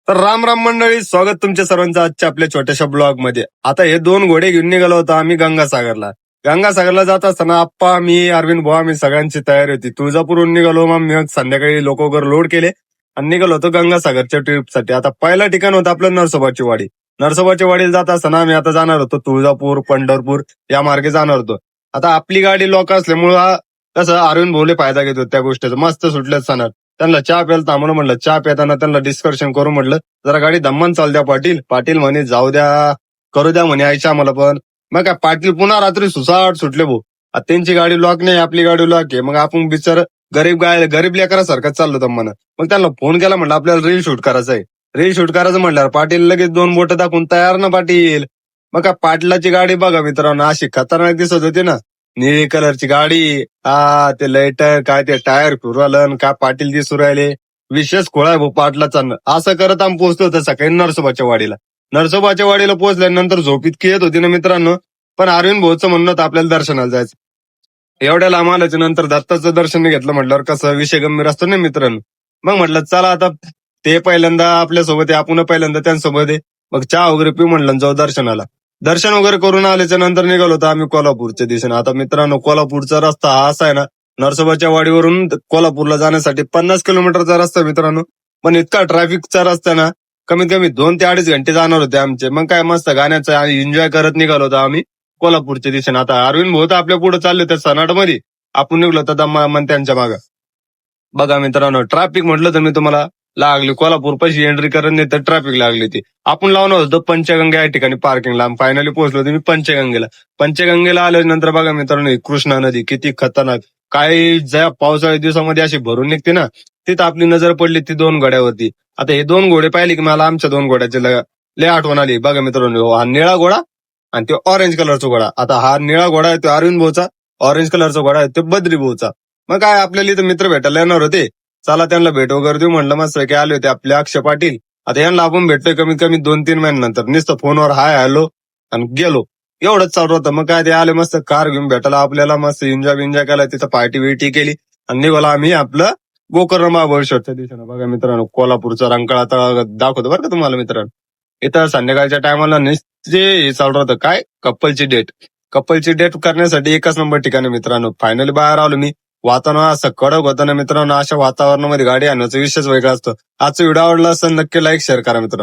तर राम राम मंडळी, स्वागत तुमच्या सर्वांचं आजच्या आपल्या छोट्याशा ब्लॉग मध्ये. आता हे दोन घोडे घेऊन निघालो होतो आम्ही गंगासागरला. गंगासागरला जात असताना आप्पा, मी, अरविंद भाऊ आम्ही सगळ्यांची तयारी होती. तुळजापूरहून निघालो, मग मी संध्याकाळी लोक वगैरे लोड केले आणि निघालो होतो गंगासागरच्या ट्रिपसाठी. आता पहिलं ठिकाण होतं आपलं नरसोबाची वाडी. नरसोबाच्या वाडीला जात असताना आम्ही आता जाणार होतो तुळजापूर, पंढरपूर या मार्गे जाणार होतो. आता आपली गाडी लोक असल्यामुळं कसं अरविंद भाऊले फायदा घेतो त्या गोष्टीचा. मस्त सुटल्यात सणात त्यांना चहा प्यायला थांबणं म्हणलं. चहा पिताना त्यांना डिस्कशन करू म्हटलं, जरा गाडी दम्मन चाल द्या पाटील. पाटील म्हणे जाऊ द्या, करू द्या म्हणे आयशा मला पण. मग काय पाटील पुन्हा रात्री सुसाट सुटले भाऊ. आता त्यांची गाडी लॉक नाही, आपली गाडी लॉक आहे. मग आपण बिचार गरीब लेकरासारखं चाललो दम्मान. मग त्यांना फोन केला, म्हटलं आपल्याला रील शूट करायचं आहे. रील शूट करायचं म्हटल्यावर पाटील लगेच दोन बोट दाखवून तयार ना पाटील. मग काय पाटलाची गाडी बघा मित्रांनो, अशी खतरनाक दिसत होती ना, निळी कलरची गाडी. ते लाइटर काय ते टायर फिरवालं, काय पाटील दिसू राहिले. विशेष खोळा आहे भाऊ पाटलाचा. असं करत आम्ही पोहोचलो होतो सकाळी नरसोबाच्या वाडीला. नरसोबाच्या वाडीला पोहोचल्यानंतर झोप इतकी येत होती ना मित्रांनो, पण अरविंद भाऊचं म्हणणं होतं आपल्याला दर्शनाला जायचं. एवढ्या लांब आल्याच्या नंतर दत्ताचं दर्शन घेतलं म्हटल्यावर कसं विषय गंभीर असतो ना मित्रांनो. मग म्हटलं चला आता ते पहिल्यांदा आपल्यासोबत आहे, आपण पहिल्यांदा त्यांच्यासोबत आहे. मग चहा वगैरे पिऊ म्हटलं, जाऊ दर्शनाला. दर्शन वगैरे करून आल्याच्या नंतर निघालो होतो आम्ही कोल्हापूरच्या दिशेने. आता मित्रांनो कोल्हापूरचा रस्ता हा असा आहे ना, नरसोबाच्या वाडीवरून कोल्हापूरला जाण्यासाठी 50 किलोमीटरचा रस्ता मित्रांनो. पण इतका ट्रॅफिकचा रस्ता ना, कमीत कमी 2 ते 2.5 घंटे जाणार होते आमचे. मग काय मस्त गाण्याचा एन्जॉय करत निघालो होतो आम्ही कोल्हापूरच्या दिशेने. आता अरविंद भाऊ तर आपल्या पुढे चालले होते सनाटमध्ये, आपण निघलो होतो दम्मा त्यांच्या मागं. बघा मित्रांनो, ट्रॅफिक म्हटलं तर मी तुम्हाला लागली कोल्हापूर पाशी एंट्री करत नाही तर ट्रॅफिक लागली होती. आपण लावणार होतो पंचगंगा या ठिकाणी पार्किंगला. फायनली पोहोचलो होतो मी पंचगंगेला. पंचगंगेला आल्यानंतर बघा मित्रांनो, ही कृष्णा नदी किती खतरनाक. काही ज्या पावसाळ्या दिवसामध्ये अशी भरून निघते ना, तिथं आपली नजर पडली ती दोन घोड्यावरती. आता हे दोन घोडे पाहिले की मला आमच्या दोन घोड्याची लय आठवण आली. बघा मित्रांनो, हा निळा घोडा आणि तो ऑरेंज कलरचा घोडा. आता हा निळा घोडा आहे तो अरविंद भाऊचा, ऑरेंज कलरचा घोडा आहे तो बद्री भाऊचा. मग काय आपल्याला इथं मित्र भेटायला येणार होते, चला त्यांना भेट वगैरे देऊ म्हणलं. मस्त की आले होते आपले अक्षय पाटील. आता यांना आपण भेटतोय कमीत कमी 2-3 महिन्यानंतर. नुसतं फोनवर हाय हॅलो आणि गेलो, एवढंच चालू होतं. मग काय ते आले मस्त कार घेऊन भेटायला आपल्याला, मस्त एन्जॉय केला, तिथं पार्टी बिर्टी केली आणि निघाला आम्ही आपलं गोकर्ण महाबळेश्वरच्या दिशेनं. बघा मित्रांनो, कोल्हापूरचा रंकाळा आता दाखवतो बरं का तुम्हाला मित्रांनो. इथं संध्याकाळच्या टायमाला निश्चित हे चालू होतं काय, कपलची डेट करण्यासाठी एकच नंबर ठिकाणी मित्रांनो. फायनली बाहेर आलो मी. वातावरण असं कडक होतं ना मित्रांनो, अशा वातावरणामध्ये गाडी आणण्याचा विषयच वेगळा असतो. आजचा व्हिडिओ आवडला असेल नक्की लाईक शेअर करा मित्रांनो.